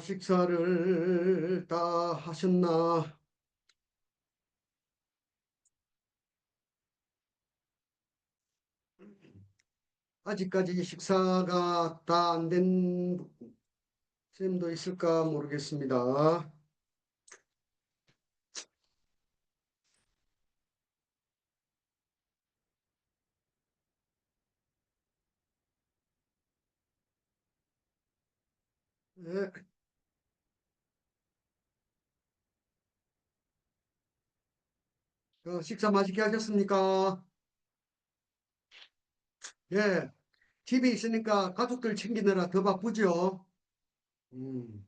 식사를 다 하셨나? 아직까지 식사가 다 안 된 쌤도 있을까 모르겠습니다. 예, 식사 맛있게 하셨습니까? 예, 집에 있으니까 가족들 챙기느라 더 바쁘죠. 음,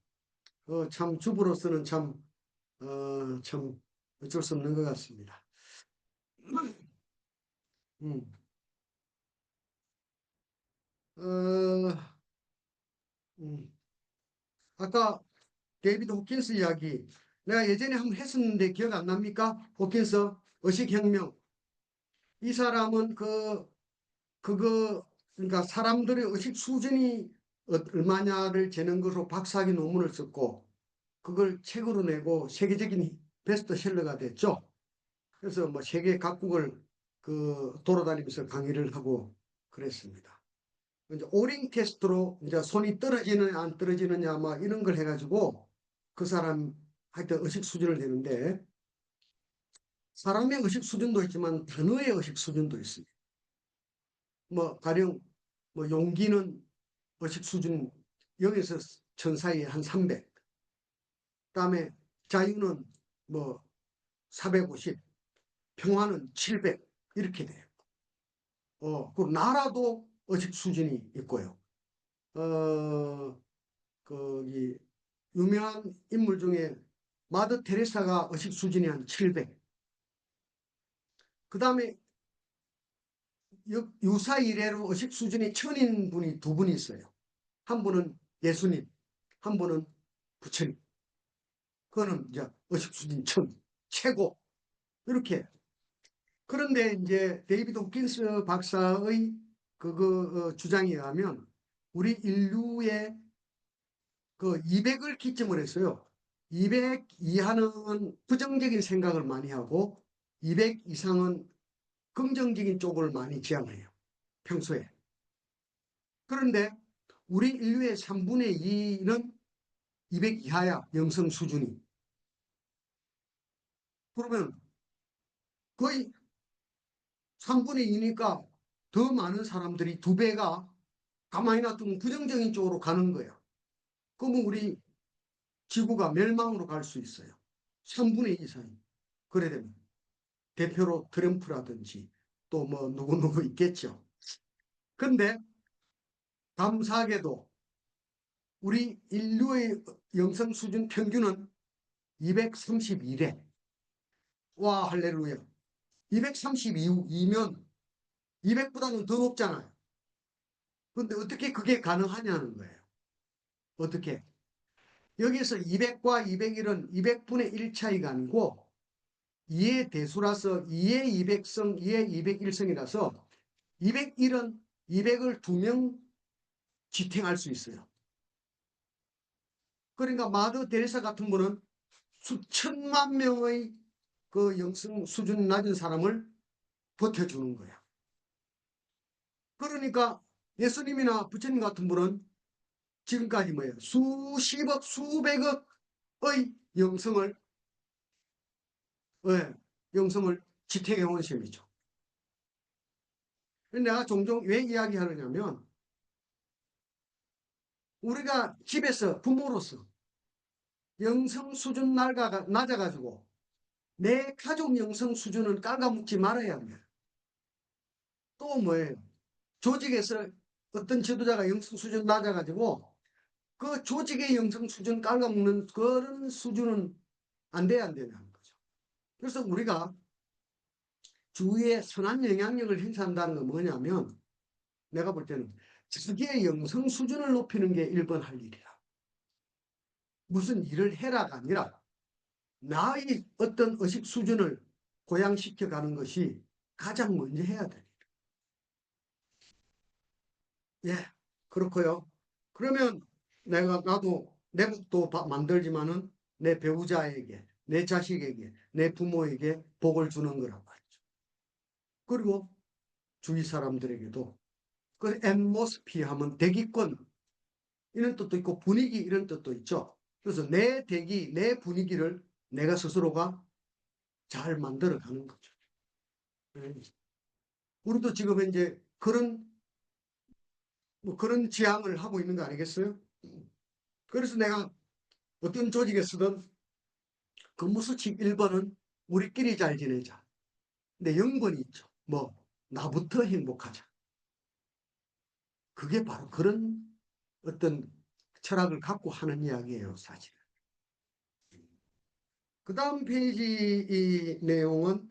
참 주부로서는 참 어쩔 수 없는 것 같습니다. 음, 어, 음, 아까 데이비드 호킨스 이야기 내가 예전에 한번 했었는데 기억 안 납니까? 호킨스 의식혁명. 이 사람은 그거 그러니까 사람들의 의식 수준이 얼마냐를 재는 것으로 박사학위 논문을 썼고 그걸 책으로 내고 세계적인 베스트셀러가 됐죠. 그래서 뭐 세계 각국을 돌아다니면서 강의를 하고 그랬습니다. 이제 오링 테스트로 이제 손이 떨어지느냐 안 떨어지느냐 막 이런 걸 해가지고 그 사람 하여튼 의식 수준을 내는데 사람의 의식 수준도 있지만 단어의 의식 수준도 있습니다. 뭐 가령 뭐 용기는 의식 수준 0에서 1000 사이에 한 300. 그다음에 자유는 뭐 450, 평화는 700 이렇게 돼요. 그 나라도 의식 수준이 있고요. 어, 이 유명한 인물 중에 마더 테레사가 의식 수준이 한 700. 그 다음에 유사 이래로 의식 수준이 1000인 분이 두 분이 있어요. 한 분은 예수님, 한 분은 부처님. 그거는 이제 의식 수준 1000, 최고. 이렇게. 그런데 이제 데이비드 호킨스 박사의 주장에 의하면 우리 인류의 200을 기점을 했어요. 200 이하는 부정적인 생각을 많이 하고 200 이상은 긍정적인 쪽을 많이 지향해요. 평소에. 그런데 우리 인류의 3분의 2는 200 이하야. 영성 수준이. 그러면 거의 3분의 2니까 더 많은 사람들이 두 배가 가만히 놔두면 부정적인 쪽으로 가는 거야. 그러면 우리 지구가 멸망으로 갈 수 있어요. 3분의 2 이상이. 그래 되면. 대표로 트럼프라든지 또 뭐 누구누구 있겠죠. 근데 감사하게도 우리 인류의 영성 수준 평균은 232래. 와, 할렐루야. 232면 200보다는 더 높잖아요. 근데 어떻게 그게 가능하냐는 거예요. 어떻게? 여기서 200과 201은 200분의 1 차이가 아니고 2의 대수라서 2의 200성, 2의 201성이라서 201은 200을 2명 지탱할 수 있어요. 그러니까 마더 데레사 같은 분은 수천만 명의 그 영성 수준 낮은 사람을 버텨주는 거야. 그러니까 예수님이나 부처님 같은 분은 지금까지 뭐예요? 수십억, 수백억의 영성을, 예, 영성을 지탱해 온 셈이죠. 내가 종종 왜 이야기하느냐면 우리가 집에서 부모로서 영성 수준 낮아가지고 내 가족 영성 수준은 깔아먹지 말아야 합니다. 또 뭐예요? 조직에서 어떤 지도자가 영성 수준 낮아가지고 그 조직의 영성 수준 깔아먹는 그런 수준은 안 돼야 안 되냐는 거죠. 그래서 우리가 주위에 선한 영향력을 행사한다는 건 뭐냐면 내가 볼 때는 자기의 영성 수준을 높이는 게 1번 할 일이라. 무슨 일을 해라가 아니라 나의 어떤 의식 수준을 고양시켜 가는 것이 가장 먼저 해야 돼. 예, 그렇고요. 그러면 나도 내 복도 만들지만은 내 배우자에게, 내 자식에게, 내 부모에게 복을 주는 거란 말이죠. 그리고 주위 사람들에게도 그 앰모스피어 하면 대기권 이런 뜻도 있고 분위기 이런 뜻도 있죠. 그래서 내 대기, 내 분위기를 내가 스스로가 잘 만들어가는 거죠. 우리도 지금 이제 그런 지향을 하고 있는 거 아니겠어요? 그래서 내가 어떤 조직에 서든 근무수칙 1번은 우리끼리 잘 지내자. 근데 0번이 있죠. 나부터 행복하자. 그게 바로 그런 어떤 철학을 갖고 하는 이야기예요, 사실. 그 다음 페이지 이 내용은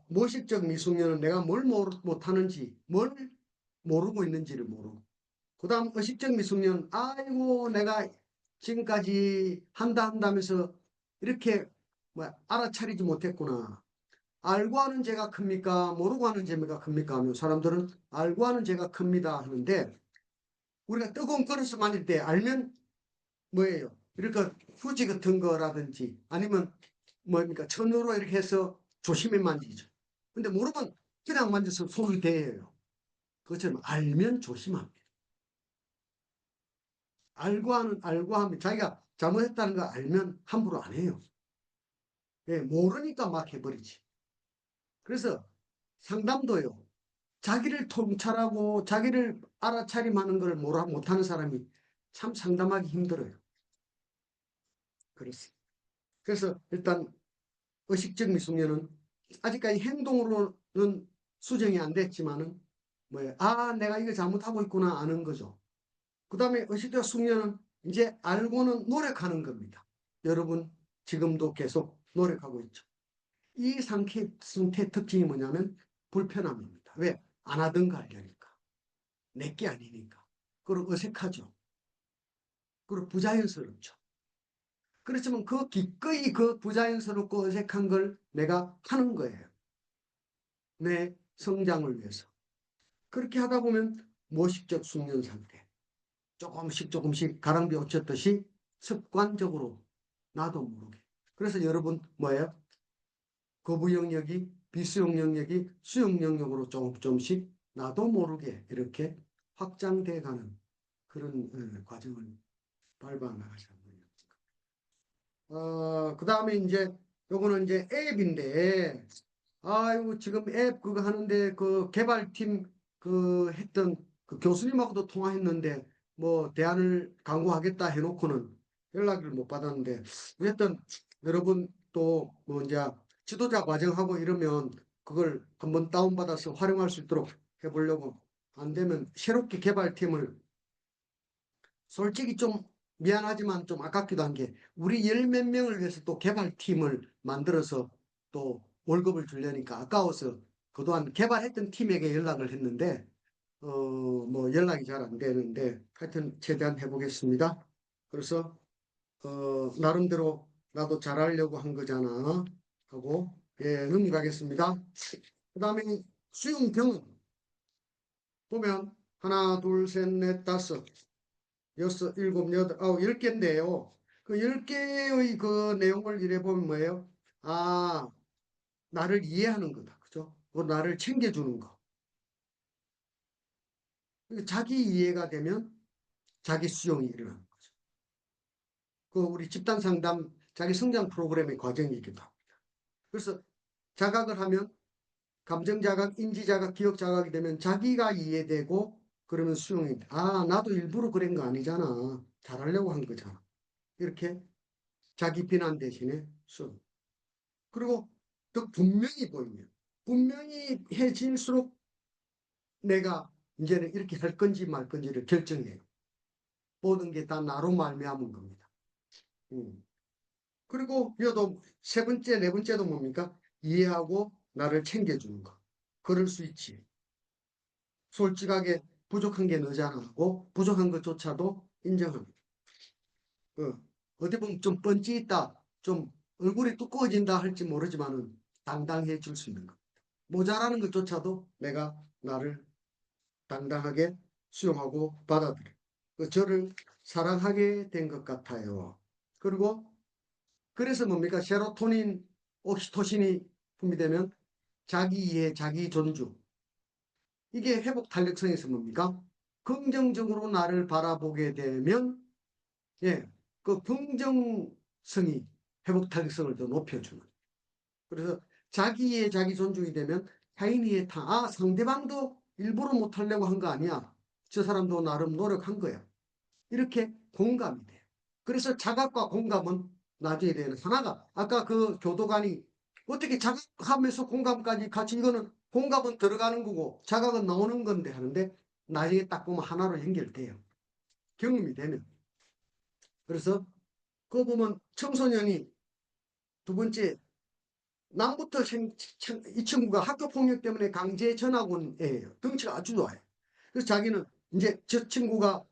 모식적 미숙년은 내가 뭘 못하는지, 뭘 모르고 있는지를 모르고. 그 다음 의식적 미숙년, 아이고 내가 지금까지 한다면서 이렇게 알아차리지 못했구나. 알고 하는 죄가 큽니까? 모르고 하는 죄가 큽니까? 하면 사람들은 알고 하는 죄가 큽니다 하는데 우리가 뜨거운 그릇을 만질 때 알면 뭐예요? 그러니까 휴지 같은 거라든지 아니면 뭡니까? 천으로 이렇게 해서 조심히 만지죠. 근데 모르면 그냥 만져서 손이 대요. 그것처럼 알면 조심합니다. 알고 하면 자기가 잘못했다는 거 알면 함부로 안 해요. 예, 모르니까 막 해버리지. 그래서 상담도요. 자기를 통찰하고 자기를 알아차림하는 걸 못하는 사람이 참 상담하기 힘들어요. 그렇습니다. 그래서 일단 의식적 미숙년은 아직까지 행동으로는 수정이 안 됐지만은 내가 이거 잘못하고 있구나 아는 거죠. 그 다음에 의식적 숙련은 이제 알고는 노력하는 겁니다. 여러분 지금도 계속 노력하고 있죠. 이 상태 특징이 뭐냐면 불편함입니다. 왜? 안 하던 거 하려니까. 내게 아니니까. 그리고 어색하죠. 그리고 부자연스럽죠. 그렇지만 기꺼이 그 부자연스럽고 어색한 걸 내가 하는 거예요. 내 성장을 위해서. 그렇게 하다 보면 모식적 숙련 상태. 조금씩 가랑비 옷쳤듯이 습관적으로 나도 모르게. 그래서 여러분 뭐예요? 거부 영역이 비수용 영역이 수용 영역으로 조금씩 나도 모르게 이렇게 확장돼 가는 그런 과정을 밟아 나가시는 거예요. 그 다음에 이제 요거는 이제 앱인데 아이고 지금 앱 그거 하는데 그 개발팀 그 했던 그 교수님하고도 통화했는데 대안을 강구하겠다 해놓고는 연락을 못 받았는데 어쨌든 여러분 또 이제 지도자 과정하고 이러면 그걸 한번 다운받아서 활용할 수 있도록 해보려고 안 되면 새롭게 개발팀을 솔직히 좀 미안하지만 좀 아깝기도 한 게 우리 열 몇 명을 위해서 또 개발팀을 만들어서 또 월급을 주려니까 아까워서 그동안 개발했던 팀에게 연락을 했는데 연락이 잘 안 되는데 하여튼 최대한 해보겠습니다. 그래서 나름대로 나도 잘하려고 한 거잖아 하고 넘어가겠습니다. 그 다음에 수용 경험 보면 하나 둘셋넷 다섯 여섯, 일곱, 여덟, 아홉, 10개인데요. 그 10개의 그 내용을 이래 보면 뭐예요? 나를 이해하는 거다. 그죠? 나를 챙겨주는 거. 자기 이해가 되면 자기 수용이 일어나는 거죠. 우리 집단 상담 자기 성장 프로그램의 과정이기도 합니다. 그래서 자각을 하면 감정 자각, 인지 자각, 기억 자각이 되면 자기가 이해되고 그러면 수용이 돼. 나도 일부러 그런 거 아니잖아. 잘하려고 한 거잖아. 이렇게 자기 비난 대신에 수용. 그리고 더 분명히 보이면 분명히 해질수록 내가 이제는 이렇게 할 건지 말 건지를 결정해요. 모든 게 다 나로 말미암은 겁니다. 그리고 여도 세 번째, 네 번째도 뭡니까? 이해하고 나를 챙겨주는 거. 그럴 수 있지. 솔직하게 부족한 게 너잖아 하고 부족한 것조차도 인정합니다. 어디 보면 좀 뻔찌 있다, 좀 얼굴이 두꺼워진다 할지 모르지만은 당당해질 수 있는 거. 모자라는 것조차도 내가 나를 당당하게 수용하고 받아들여. 저를 사랑하게 된 것 같아요. 그리고 그래서 뭡니까? 세로토닌, 옥시토신이 분비되면 자기 이해, 자기 존중. 이게 회복 탄력성에서 뭡니까? 긍정적으로 나를 바라보게 되면 예, 그 긍정성이 회복 탄력성을 더 높여주는. 그래서 자기의 자기 존중이 되면 타인의 상대방도 일부러 못하려고 한 거 아니야. 저 사람도 나름 노력한 거야. 이렇게 공감이 돼요. 그래서 자각과 공감은 나중에 되는 하나가 아까 그 교도관이 어떻게 자각하면서 공감까지 같이 이거는 공감은 들어가는 거고 자각은 나오는 건데 하는데 나중에 딱 보면 하나로 연결돼요. 경험이 되면. 그래서 그거 보면 청소년이 두 번째 남부터 이 친구가 학교 폭력 때문에 강제 전학원이에요. 덩치가 아주 좋아요. 그래서 자기는 이제 저 친구가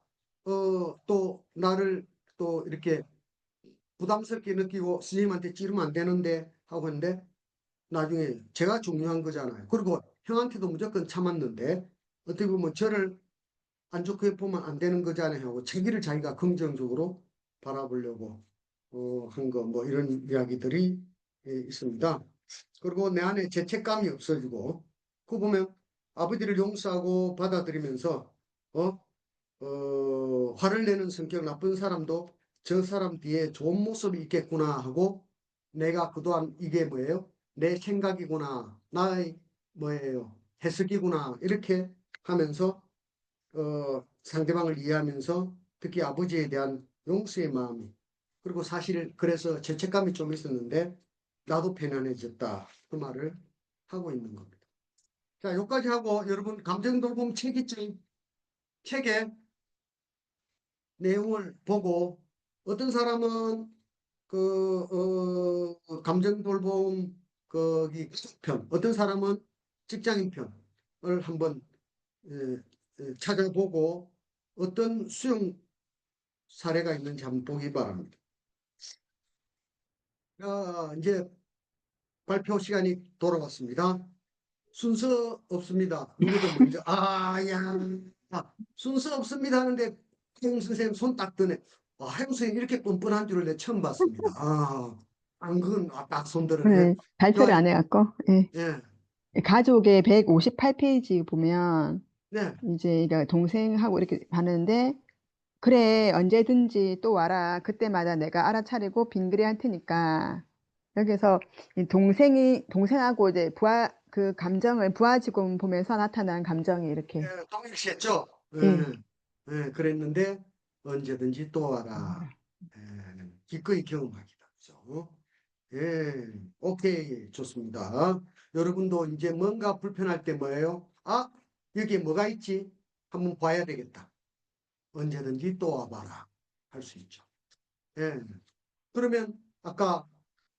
또 나를 또 이렇게 부담스럽게 느끼고 스님한테 찌르면 안 되는데 하고 했는데 나중에 제가 중요한 거잖아요. 그리고 형한테도 무조건 참았는데 어떻게 보면 저를 안 좋게 보면 안 되는 거잖아요 하고 자기를 자기가 긍정적으로 바라보려고 한 거 뭐 이런 이야기들이 있습니다. 그리고 내 안에 죄책감이 없어지고 그 보면 아버지를 용서하고 받아들이면서 화를 내는 성격 나쁜 사람도 저 사람 뒤에 좋은 모습이 있겠구나 하고 내가 그동안 이게 뭐예요? 내 생각이구나. 나의 뭐예요? 해석이구나. 이렇게 하면서 상대방을 이해하면서 특히 아버지에 대한 용서의 마음이 그리고 사실 그래서 죄책감이 좀 있었는데 나도 편안해졌다. 그 말을 하고 있는 겁니다. 자, 여기까지 하고 여러분 감정돌봄 책 있죠? 책에 내용을 보고 어떤 사람은 감정 돌봄 거기 편, 어떤 사람은 직장인 편을 한번 찾아보고 어떤 수용 사례가 있는지 한번 보기 바랍니다. 이제 발표 시간이 돌아왔습니다. 순서 없습니다. 누구든 먼저 야 순서 없습니다 하는데 형 선생님 손 딱 드네. 형 선생님 이렇게 뻔뻔한 줄을 내 처음 봤습니다. 안근 딱 손들어네. 오늘 발표를 좋아요. 안 해갖고, 예. 예, 가족의 158페이지 보면, 네. 이제, 그러니까 동생하고 이렇게 하는데, 그래, 언제든지 또 와라. 그때마다 내가 알아차리고 빙그레 할 테니까. 여기서 이 동생하고 이제 그 감정을 부하지금 보면서 나타난 감정이 이렇게, 동일시했죠. 예. 그랬는데 언제든지 또 또 와라. 와라. 기꺼이 경험하기다. 그죠? 예, 오케이, 좋습니다. 여러분도 이제 뭔가 불편할 때 뭐예요? 여기에 뭐가 있지? 한번 봐야 되겠다. 언제든지 또 와봐라. 할 수 있죠. 예. 그러면 아까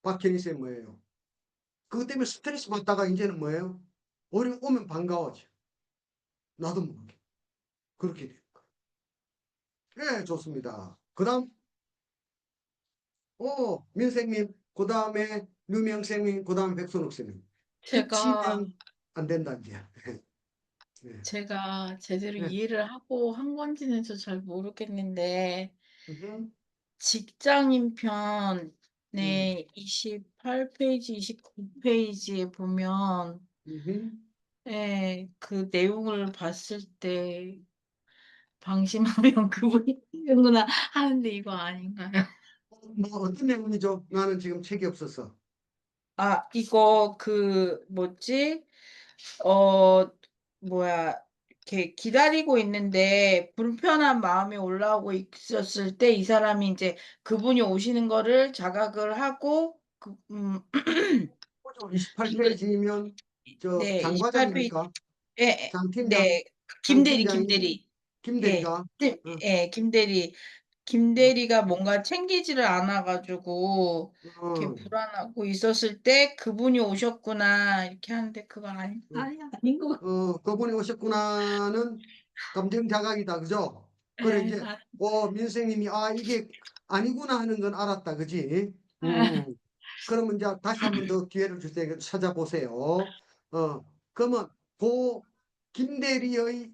박현희 쌤 뭐예요? 그것 때문에 스트레스 받다가 이제는 뭐예요? 오면 반가워져. 나도 모르게. 그렇게 돼요. 예, 좋습니다. 그 다음, 민생님, 그 다음에 유명생님, 그 다음에 백선욱 쌤님. 제가 끝이면 안 된다, 이제. 예. 제가 제대로 예. 이해를 하고 한 건지는 잘 모르겠는데 음, 직장인 음, 편에 28페이지, 29페이지에 보면 그 내용을 봤을 때 방심하면 그분이 되는구나 하는데 이거 아닌가요? 뭐 어떤 내용이죠? 나는 지금 책이 없어서. 이거 그 뭐지? 어, 뭐야, 이렇게 기다리고 있는데 불편한 마음이 올라오고 있었을 때 이 사람이 이제 그분이 오시는 거를 자각을 하고 빙글 28페이지면 저 네, 28페이지 장과장입니까? 예, 장팀장, 네, 김대리 장팀장이 김대리 예, 김대리가 김대리 어, 김대리가 뭔가 챙기지를 않아 가지고 이렇게 어, 불안하고 있었을 때 그분이 오셨구나 이렇게 하는데 그거 어, 아닌 것 같아요. 그분이 오셨구나는 감정 자각이다, 그죠? 그래 예, 이제 민생님이 이게 아니구나 하는 건 알았다, 그지? 아, 그러면 이제 다시 한 번 더 기회를 줄 테니까 찾아보세요. 그러면 그 김대리의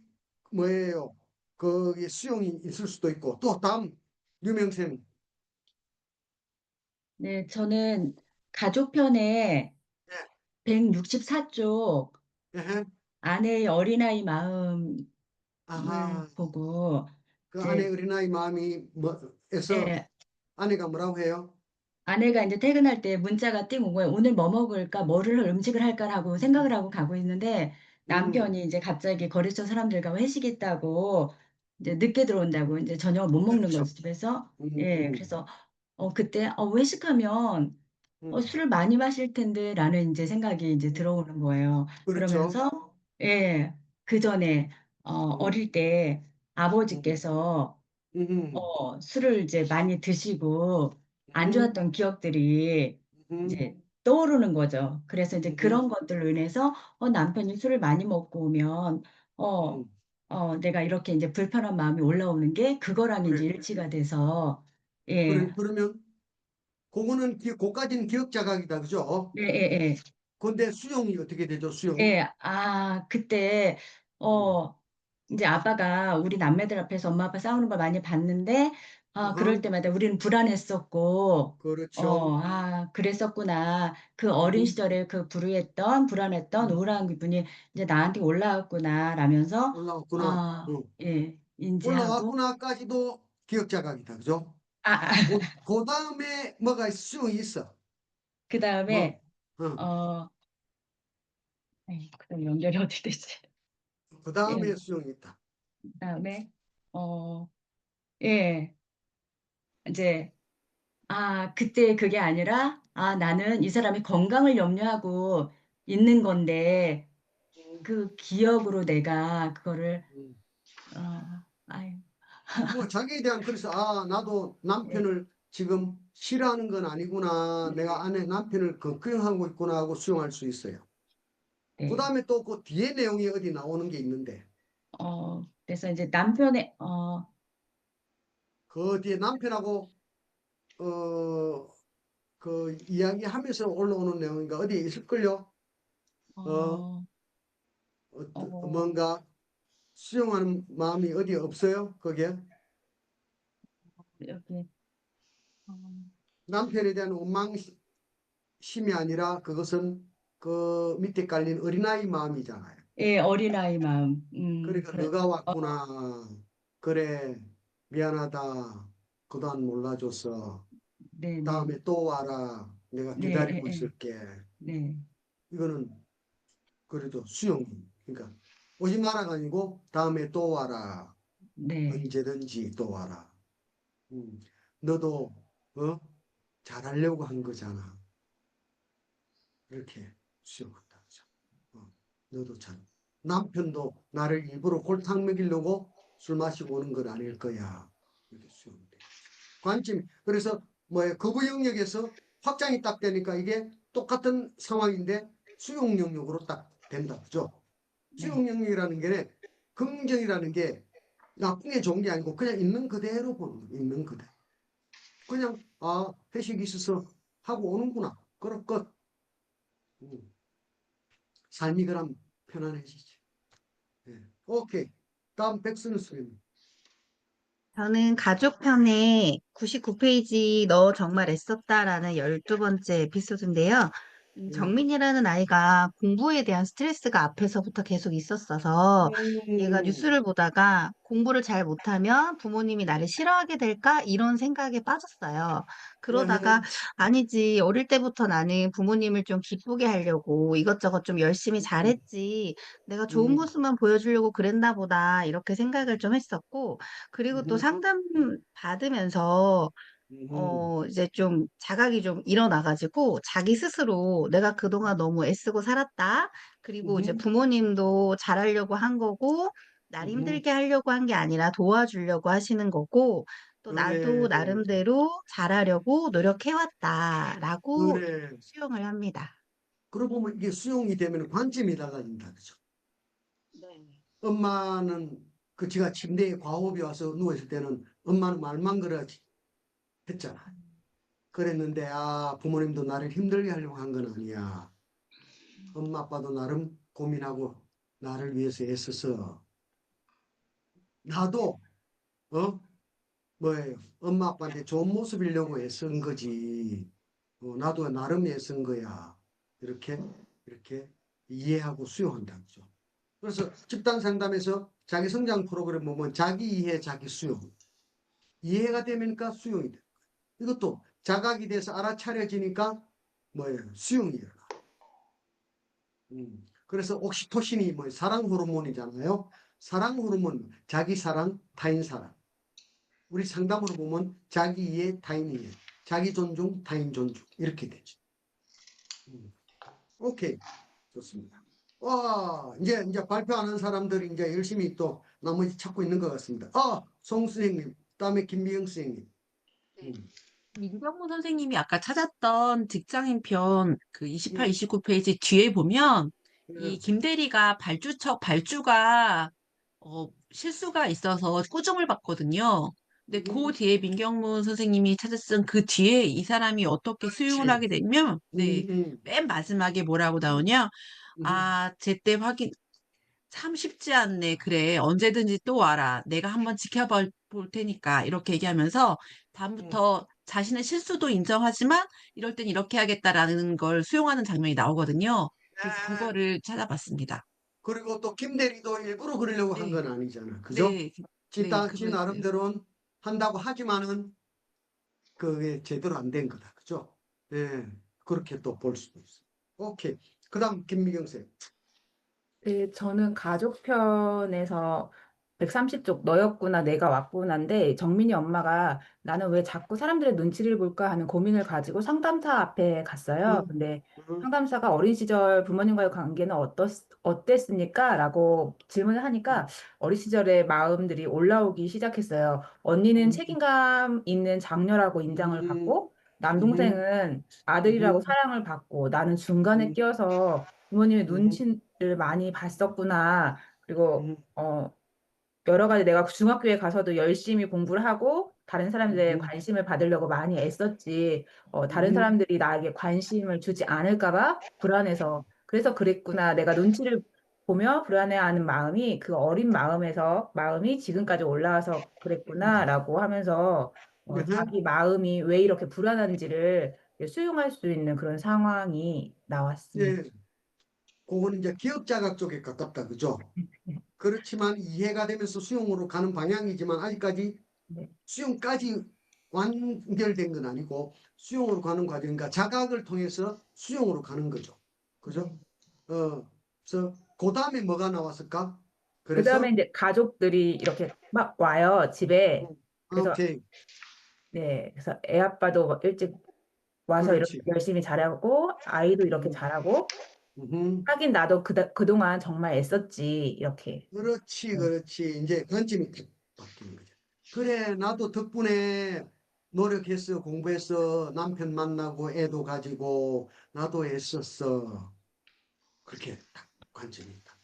뭐예요? 거기 수용이 있을 수도 있고. 또 다음 유명생. 네, 저는 가족편에 예. 164쪽 예. 아내의 어린아이 마음을 아하. 보고 그 아내 이제 어린아이 마음이 뭐에서 예, 아내가 뭐라고 해요? 아내가 이제 퇴근할 때 문자가 띵 온 거예요. 오늘 뭐 먹을까, 뭐를 음식을 할까라고 생각을 하고 가고 있는데 음, 남편이 이제 갑자기 거래처 사람들과 회식 있다고 이제 늦게 들어온다고 이제 저녁을 못 먹는 그렇죠. 거지 집에서. 예, 음, 그래서 그때 회식하면 음, 술을 많이 마실 텐데라는 이제 생각이 이제 들어오는 거예요. 그렇죠. 그러면서 예, 그 전에 음, 어릴 때 음, 아버지께서 음, 술을 이제 많이 드시고 안 음, 좋았던 기억들이 음, 이제 떠오르는 거죠. 그래서 이제 음, 그런 것들로 인해서 남편이 술을 많이 먹고 오면 어, 음. 내가 이렇게 이제 불편한 마음이 올라오는 게 그거랑 이제 그래. 일치가 돼서 예, 그러면 그거는 그까지는 기억 자각이다, 그죠? 네, 예, 예. 근데 수용이 어떻게 되죠? 수용이? 예, 그때, 음, 어, 이제 아빠가 우리 남매들 앞에서 엄마 아빠 싸우는 걸 많이 봤는데, 그럴 어허, 때마다 우리는 불안했었고, 그렇죠. 그랬었구나. 그 어린 음, 시절에 그 불우했던, 불안했던, 음, 우울한 기분이 이제 나한테 올라왔구나, 라면서, 올라왔구나. 예, 인지하고, 올라왔구나까지도 기억 자각이다, 그죠? 아, 아, 그 다음에 뭐가 수용이 있어? 그 뭐, 다음에, 어, 그 다음 연결이 어떻게 되지? 그 예, 다음에 수용이 있다. 그 다음에, 어, 예, 이제, 그때 그게 아니라, 나는 이 사람이 건강을 염려하고 있는 건데, 음, 그 기억으로 내가 그거를, 음. 어, 아유, 뭐 자기에 대한 그래서 나도 네, 남편을 지금 싫어하는 건 아니구나. 내가 아내 남편을 걱정하고 있구나 하고 수용할 수 있어요. 그 네. 다음에 또 그 뒤에 내용이 어디 나오는 게 있는데 그래서 이제 남편의, 그 뒤에 남편하고 어 그 이야기하면서 올라오는 내용인가 어디에 있을걸요? 어, 어, 어, 뭔가 수용하는 마음이 어디 없어요? 거기에 여기, 어, 남편에 대한 원망심이 아니라 그것은 그 밑에 깔린 어린아이 마음이잖아요. 예, 어린아이 마음, 그러니까 너가 왔구나. 그래, 미안하다. 그동안 몰라줘서. 네네, 다음에 또 와라. 내가 네, 예, 기다리고 예, 있을게. 네, 이거는 그래도 수용. 그러니까 오지 마라가 아니고 다음에 또 와라. 네, 언제든지 또 와라. 음, 너도 어? 잘하려고 한 거잖아. 이렇게 수용한다. 그죠? 너도 잘. 남편도 나를 일부러 골탕 먹이려고 술 마시고 오는 건 아닐 거야. 이렇게 수용돼. 관점. 그래서 뭐야 거부 영역에서 확장이 딱 되니까 이게 똑같은 상황인데 수용 영역으로 딱 된다. 그죠? 네, 수용 영역이라는 게 긍정이라는 게 나쁜 게 좋은 게 아니고 그냥 있는 그대로 보는 거. 있는 그대로. 그냥 회식이 있어서 하고 오는구나. 그럴 것. 음, 삶이 그럼 편안해지지. 예. 오케이. 다음 백스는 수님. 저는 가족편에 99페이지 너 정말 애썼다라는 12번째 에피소드인데요. 예. 정민이라는 아이가 공부에 대한 스트레스가 앞에서부터 계속 있었어서 얘가 음, 뉴스를 보다가 공부를 잘 못하면 부모님이 나를 싫어하게 될까? 이런 생각에 빠졌어요. 그러다가 예. 아니지, 어릴 때부터 나는 부모님을 좀 기쁘게 하려고 이것저것 좀 열심히 음, 잘했지. 내가 좋은 음, 모습만 보여주려고 그랬나 보다. 이렇게 생각을 좀 했었고, 그리고 또 음, 상담 받으면서 이제 좀 자각이 좀 일어나가지고 자기 스스로 내가 그동안 너무 애쓰고 살았다. 그리고 이제 음, 부모님도 잘하려고 한 거고, 날 음. 힘들게 하려고 한 게 아니라 도와주려고 하시는 거고, 또 나도 그래, 나름대로 잘하려고 노력해왔다라고 그래. 수용을 합니다. 그러고 보면 이게 수용이 되면 관점이 달라진다. 그죠? 네. 엄마는 그 지가 침대에 과호흡이 와서 누워있을 때는 엄마는 말만 그래 했잖아. 그랬는데 부모님도 나를 힘들게 하려고 한 건 아니야. 엄마 아빠도 나름 고민하고 나를 위해서 애써서 나도 뭐예요? 엄마 아빠한테 좋은 모습이려고 애쓴 거지. 나도 나름 애쓴 거야. 이렇게 이해하고 수용한다는 거죠. 그래서 집단 상담에서 자기 성장 프로그램 보면 자기 이해, 자기 수용. 이해가 되니까 수용이 돼. 이것도 자각이 돼서 알아차려지니까 뭐예요? 수용이 일어나. 그래서 옥시토신이 뭐 사랑 호르몬이잖아요. 사랑 호르몬, 자기 사랑, 타인 사랑. 우리 상담으로 보면 자기 이해, 타인 이해, 자기 존중, 타인 존중 이렇게 되죠. 오케이, 좋습니다. 와, 이제 발표하는 사람들이 이제 열심히 또 나머지 찾고 있는 것 같습니다. 송 선생님, 그다음에 김미영 선생님. 민경무 선생님이 아까 찾았던 직장인 편 그 28, 음, 29페이지 뒤에 보면 이 음, 김대리가 발주가 실수가 있어서 꾸중을 받거든요. 근데 그 뒤에 민경무 선생님이 찾았던 그 뒤에 이 사람이 어떻게 수용을 그렇지. 하게 되면 네, 음, 맨 마지막에 뭐라고 나오냐? 음, 아, 제때 확인 참 쉽지 않네. 그래. 언제든지 또 와라. 내가 한번 지켜볼 테니까. 이렇게 얘기하면서 음. 다음부터 자신의 실수도 인정하지만 이럴 땐 이렇게 하겠다라는 걸 수용하는 장면이 나오거든요. 그래서 네. 그거를 찾아봤습니다. 그리고 또 김대리도 일부러 그러려고 한 네, 건 아니잖아. 그죠? 네, 네, 지 그랬어요. 나름대로는 한다고 하지만은 그게 제대로 안 된 거다. 그죠? 예. 그렇게 또 볼 수도 있어. 오케이. 그다음 김미경 쌤. 네, 저는 가족편에서 130쪽 너였구나 내가 왔구나인데 정민이 엄마가 나는 왜 자꾸 사람들의 눈치를 볼까 하는 고민을 가지고 상담사 앞에 갔어요. 음, 근데 음, 상담사가 어린 시절 부모님과의 관계는 어땠습니까? 라고 질문을 하니까 어린 시절의 마음들이 올라오기 시작했어요. 언니는 음, 책임감 있는 장녀라고 인정을 음, 받고 음, 남동생은 아들이라고 음, 사랑을 받고 나는 중간에 음, 끼어서 부모님의 음, 눈치를 많이 봤었구나. 그리고 음, 여러 가지 내가 중학교에 가서도 열심히 공부를 하고 다른 사람들의 음, 관심을 받으려고 많이 애썼지. 다른 음, 사람들이 나에게 관심을 주지 않을까 봐 불안해서 그래서 그랬구나. 내가 눈치를 보며 불안해하는 마음이 그 어린 마음이 지금까지 올라와서 그랬구나라고 하면서 자기 마음이 왜 이렇게 불안한지를 수용할 수 있는 그런 상황이 나왔습니다. 예. 그거는 이제 기억자각 쪽에 가깝다. 그죠? 그렇지만 이해가 되면서 수용으로 가는 방향이지만 아직까지 네. 수용까지 완결된 건 아니고 수용으로 가는 과정인가 자각을 통해서 수용으로 가는 거죠. 그죠? 그래서 그 다음에 뭐가 나왔을까? 그 다음에 그래서 이제 가족들이 이렇게 막 와요, 집에. 그래서, 오케이. 네, 그래서 애 아빠도 막 일찍 와서 이렇게 그렇지. 열심히 잘하고, 아이도 이렇게 음, 잘하고, 음, 하긴 나도 그동안 정말 애썼지, 이렇게. 그렇지, 네. 그렇지. 이제 관점이 탁 바뀌는 거죠. 그래, 나도 덕분에 노력했어, 공부했어, 남편 만나고 애도 가지고 나도 애썼어. 그렇게 딱 관점이 있다.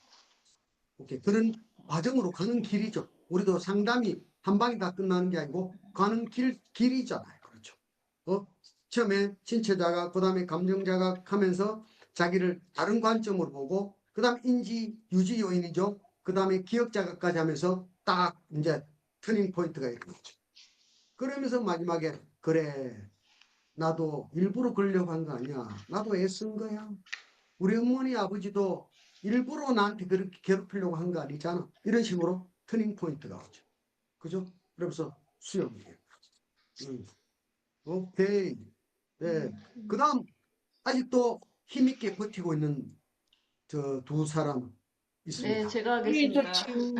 오케이. 그런 과정으로 가는 길이죠. 우리도 상담이 한 방에 다 끝나는 게 아니고 가는 길이잖아요. 그렇죠. 처음에 신체 자각, 그 다음에 감정 자각 하면서 자기를 다른 관점으로 보고, 그 다음 인지, 유지 요인이죠. 그 다음에 기억 자각까지 하면서 딱 이제 터닝 포인트가 있는 거죠. 그러면서 마지막에, 그래, 나도 일부러 그러려고 한 거 아니야. 나도 애쓴 거야. 우리 어머니 아버지도 일부러 나한테 그렇게 괴롭히려고 한 거 아니잖아. 이런 식으로 터닝 포인트가 오죠. 그죠? 그러면서 수용이에요. 오케이. 네. 그 다음, 아직도 힘있게 버티고 있는 저 두 사람 네, 있습니다. 제가 네, 하겠습니다. 좋지요.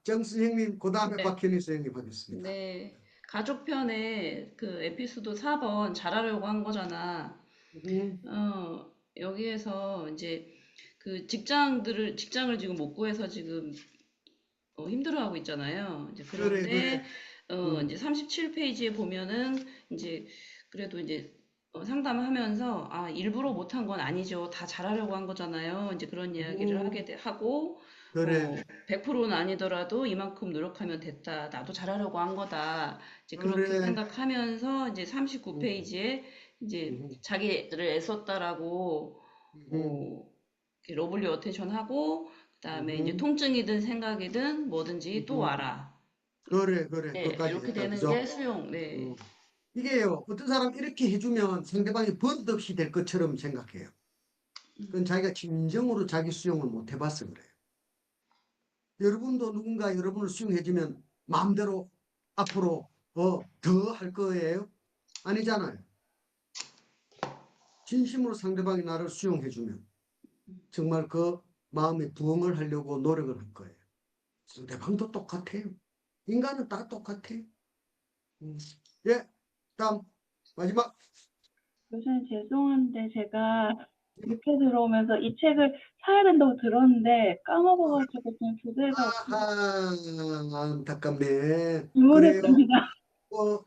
정 선생님, 그 다음에 네, 박현희 선생님 하겠습니다. 네. 가족편에 그 에피소드 4번 잘하려고 한 거잖아. 음, 여기에서 이제 그 직장을 지금 못 구해서 지금 힘들어하고 있잖아요. 이제 그래, 그런데 그래. 음, 이제 37페이지에 보면은 이제 그래도 이제 상담을 하면서 아, 일부러 못한 건 아니죠. 다 잘하려고 한 거잖아요. 이제 그런 이야기를 음, 하고 그래, 100%는 아니더라도 이만큼 노력하면 됐다. 나도 잘하려고 한 거다. 이제 그렇게 그래. 생각하면서 이제 음, 39페이지에 이제 음, 자기를 애썼다라고 음, 이렇게 러블리 어텐션 하고 그다음에 이제 음. 통증이든 생각이든 뭐든지 또 와라. 그래, 네, 그것까지 이렇게 했다, 되는 그죠? 게 수용. 네. 이게요, 어떤 사람 이렇게 해주면 상대방이 버릇없이 될 것처럼 생각해요. 그건 자기가 진정으로 자기 수용을 못 해봐서 그래요. 여러분도 누군가 여러분을 수용해주면 마음대로 앞으로 더 할 거예요? 아니잖아요. 진심으로 상대방이 나를 수용해주면 정말 그 마음에 부응을 하려고 노력을 할 거예요. 상대방도 똑같아요. 인간은 다 똑같아요. 예, 다음 마지막. 교수님 죄송한데 제가 늦게 들어오면서 이 책을 사야 된다고 들었는데 까먹어가지고 지금 교대에서 아하, 안타깝네. 그래요. 주문했습니다.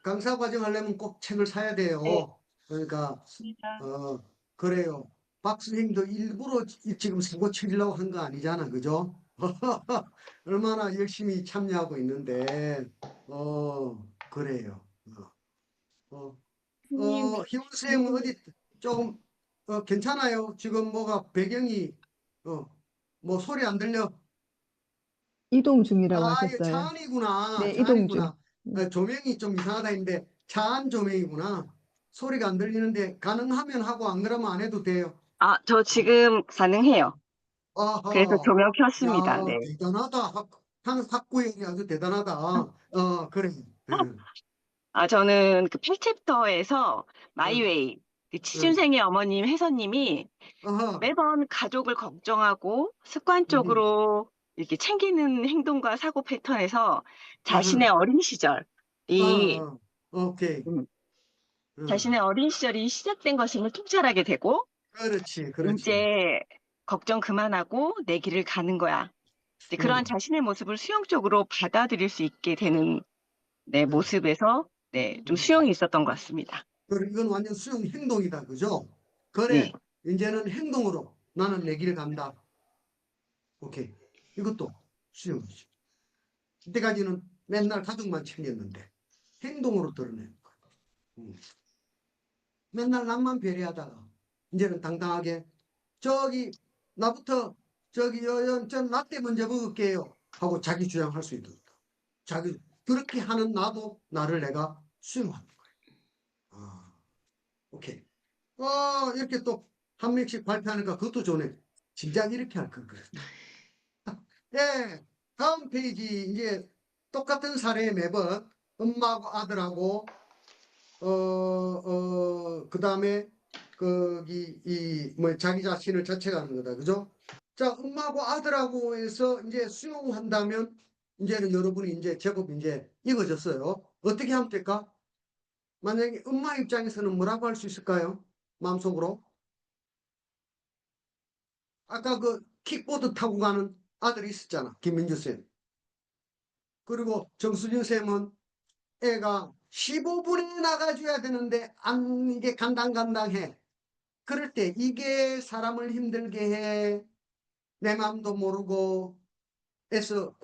강사 과정 하려면 꼭 책을 사야 네, 돼요. 그러니까 감사합니다. 그래요. 박 선생님도 일부러 지금 사고 치려고 한 거 아니잖아, 그죠? 얼마나 열심히 참여하고 있는데, 그래요. 교수님 희원 선생님은 어디 조금 괜찮아요? 지금 뭐가 배경이 뭐 소리 안 들려? 이동 중이라고 이거 차 하셨어요. 안이구나. 네, 차 이동 중. 안이구나. 조명이 좀 이상하다 했는데 차 안 조명이구나. 소리가 안 들리는데 가능하면 하고 안 그러면 안 해도 돼요. 저 지금 가능해요. 그래서 아하, 조명 켰습니다. 야, 네. 대단하다. 학구형이 아주 대단하다. 그래. 저는 그 8챕터에서 어, 마이웨이, 그 어, 취준생의 어머님, 혜선님이 아하, 매번 가족을 걱정하고 음, 습관적으로 이렇게 챙기는 행동과 사고 패턴에서 아하, 자신의 어린 시절이, 오케이. 음, 어, 자신의 어린 시절이 시작된 것임을 통찰하게 되고, 그렇지, 그렇지. 이제 걱정 그만하고 내 길을 가는 거야. 이제 그러한 음, 자신의 모습을 수용적으로 받아들일 수 있게 되는 네, 음, 모습에서 네, 좀 음. 수용이 있었던 것 같습니다. 그리고 이건 완전 수용 행동이다, 그죠? 네. 그래, 이제는 행동으로 나는 내 길 간다. 오케이. 이것도 수용이죠. 이때까지는 맨날 가족만 챙겼는데 행동으로 드러내는 거야. 맨날 남만 배려하다가 이제는 당당하게 저기 나부터 저기 전 라떼 먼저 먹을게요 하고 자기 주장할 수 있도록 자기 그렇게 하는 나도 나를 내가 수용하는 거예요. 오케이. 이렇게 또 한 명씩 발표하니까 그것도 좋네. 진작 이렇게 할 걸 그랬다. 예, 다음 페이지 이제 똑같은 사례 매번 엄마하고 아들하고 그 다음에 거기 뭐 자기 자신을 자책하는 거다, 그죠? 자, 엄마하고 아들하고 해서 이제 수용한다면 이제는 여러분이 이제 제법 이제 익어졌어요. 어떻게 하면 될까? 만약에 엄마 입장에서는 뭐라고 할 수 있을까요? 마음속으로 아까 그 킥보드 타고 가는 아들이 있었잖아, 김민주 쌤. 그리고 정수진 쌤은 애가 15분에 나가줘야 되는데 안 이게 간당간당해. 그럴 때 이게 사람을 힘들게 해. 내 마음도 모르고 해서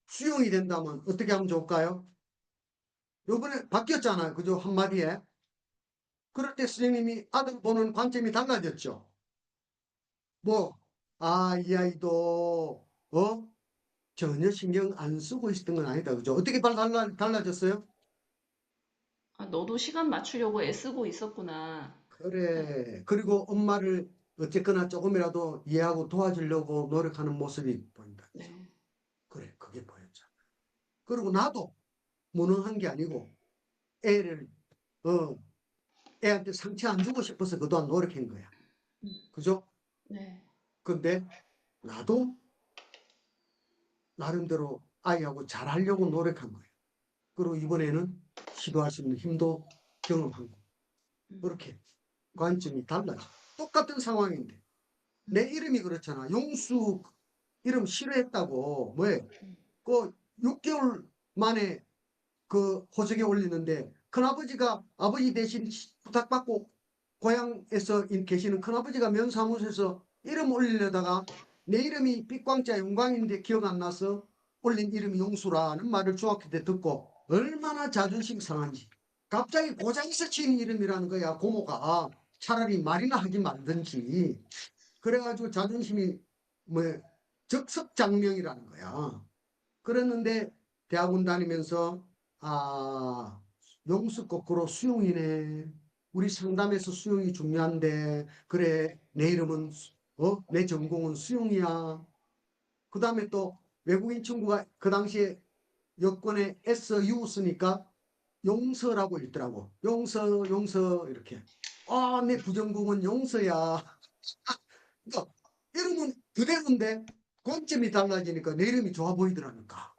수용이 된다면 어떻게 하면 좋을까요? 요번에 바뀌었잖아요. 그죠? 한마디에. 그럴 때 선생님이 아들 보는 관점이 달라졌죠. 뭐, 이 아이도 전혀 신경 안 쓰고 있었던 건 아니다. 그죠? 어떻게 달라졌어요? 너도 시간 맞추려고 애쓰고 있었구나. 그래. 그리고 엄마를 어쨌거나 조금이라도 이해하고 도와주려고 노력하는 모습이 보인다. 그죠? 네. 그래, 그게 보였잖아. 그리고 나도 무능한 게 아니고 애를, 애한테 상처 안 주고 싶어서 그동안 노력한 거야. 그죠? 네. 근데 나도 나름대로 아이하고 잘하려고 노력한 거예요. 그리고 이번에는 시도할 수 있는 힘도 경험한 거고. 그렇게 관점이 달라져. 똑같은 상황인데. 내 이름이 그렇잖아. 용수 이름 싫어했다고. 왜? 그 6개월 만에 그 호적에 올리는데 큰아버지가 아버지 대신 부탁받고 고향에서 계시는 큰아버지가 면사무소에서 이름 올리려다가 내 이름이 빛광자 용광인데 기억 안 나서 올린 이름이 용수라는 말을 중학교 때 듣고 얼마나 자존심 상한지 갑자기 고장에서 지은 이름이라는 거야. 고모가 차라리 말이나 하지 말든지 그래가지고 자존심이 뭐 적석장명이라는 거야. 그랬는데 대학원 다니면서 용수 거꾸로 수용이네. 우리 상담에서 수용이 중요한데 그래 내 이름은 내 전공은 수용이야. 그 다음에 또 외국인 친구가 그 당시에 여권에 SU 쓰니까 용서라고 읽더라고. 용서 이렇게. 내 부전공은 용서야. 그러니까 이름은 그대로인데 관점이 달라지니까 내 이름이 좋아 보이더라니까.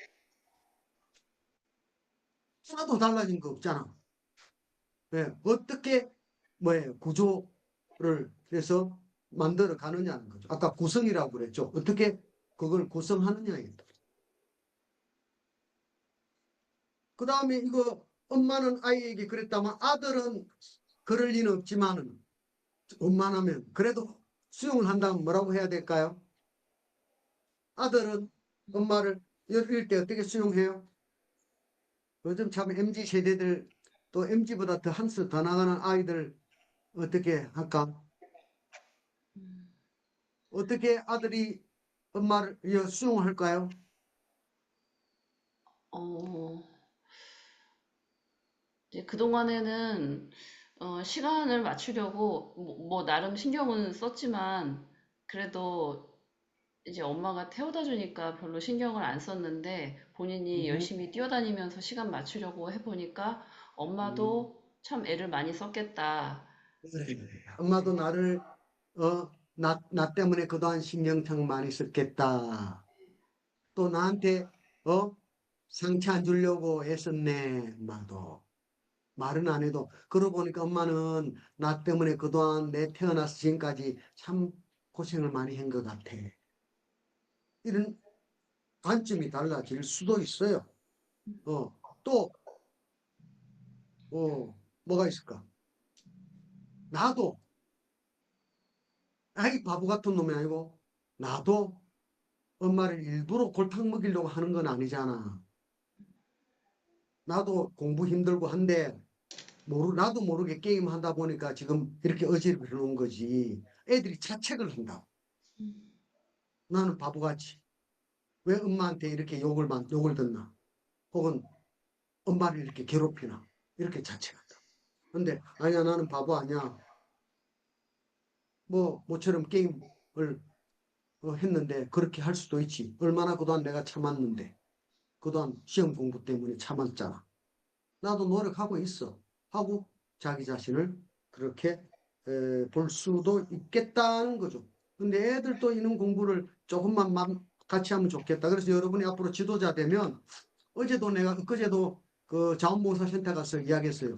하나도 달라진 거 없잖아. 예, 어떻게 구조를 해서 만들어 가느냐는 거죠. 아까 구성이라고 그랬죠. 어떻게 그걸 구성하느냐입니다. 그 다음에 이거 엄마는 아이에게 그랬다면 아들은 그럴 리는 없지만은 원만하면 그래도 수용을 한다면 뭐라고 해야 될까요? 아들은 엄마를 어릴 때 어떻게 수용해요? 요즘 참 MZ 세대들 또 MZ보다 더 한 수 더 나가는 아이들 어떻게 할까? 어떻게 아들이 엄마를 수용할까요? 이제 그동안에는 시간을 맞추려고 뭐 나름 신경은 썼지만 그래도 이제 엄마가 태워다 주니까 별로 신경을 안 썼는데 본인이 열심히 뛰어다니면서 시간 맞추려고 해보니까 엄마도 참 애를 많이 썼겠다. 그래. 엄마도 나를 나 때문에 그동안 신경 참 많이 썼겠다. 또 나한테 상처 안 주려고 애썼네. 엄마도 말은 안 해도 그러고 보니까 엄마는 나 때문에 그동안 내 태어나서 지금까지 참 고생을 많이 한 것 같아. 이런 관점이 달라질 수도 있어요. 또 뭐가 있을까? 나도 아이 바보 같은 놈이 아니고 나도 엄마를 일부러 골탕 먹이려고 하는 건 아니잖아. 나도 공부 힘들고 한데 나도 모르게 게임 하다 보니까 지금 이렇게 어지럽혀 놓은 거지. 애들이 자책을 한다. 나는 바보같이 왜 엄마한테 이렇게 욕을 듣나? 혹은 엄마를 이렇게 괴롭히나? 이렇게 자책한다. 근데 아니야 나는 바보 아니야. 모처럼 게임을 했는데 그렇게 할 수도 있지. 얼마나 그동안 내가 참았는데. 그동안 시험 공부 때문에 참았잖아. 나도 노력하고 있어. 하고 자기 자신을 그렇게 볼 수도 있겠다는 거죠. 근데 애들도 이런 공부를 조금만 같이 하면 좋겠다. 그래서 여러분이 앞으로 지도자 되면 엊그제도 그 자원봉사센터 가서 이야기했어요.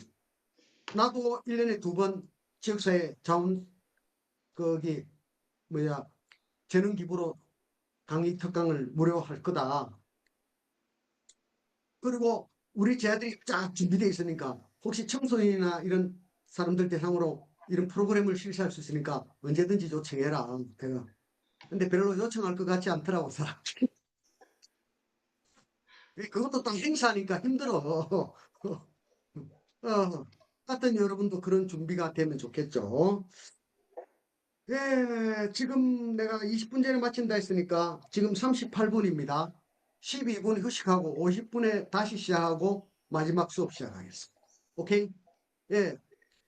나도 1년에 2번 지역사회 거기 재능 기부로 강의 특강을 무료 할 거다. 그리고 우리 제자들이 쫙 준비되어 있으니까 혹시 청소년이나 이런 사람들 대상으로 이런 프로그램을 실시할 수 있으니까 언제든지 요청해라. 내가. 근데 별로 요청할 것 같지 않더라고, 사람들이. 그것도 딱 행사니까 힘들어. 하여튼 여러분도 그런 준비가 되면 좋겠죠. 예, 지금 내가 20분 전에 마친다 했으니까 지금 38분입니다. 12분 휴식하고 50분에 다시 시작하고 마지막 수업 시작하겠습니다. 오케이? 예,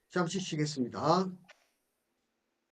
잠시 쉬겠습니다.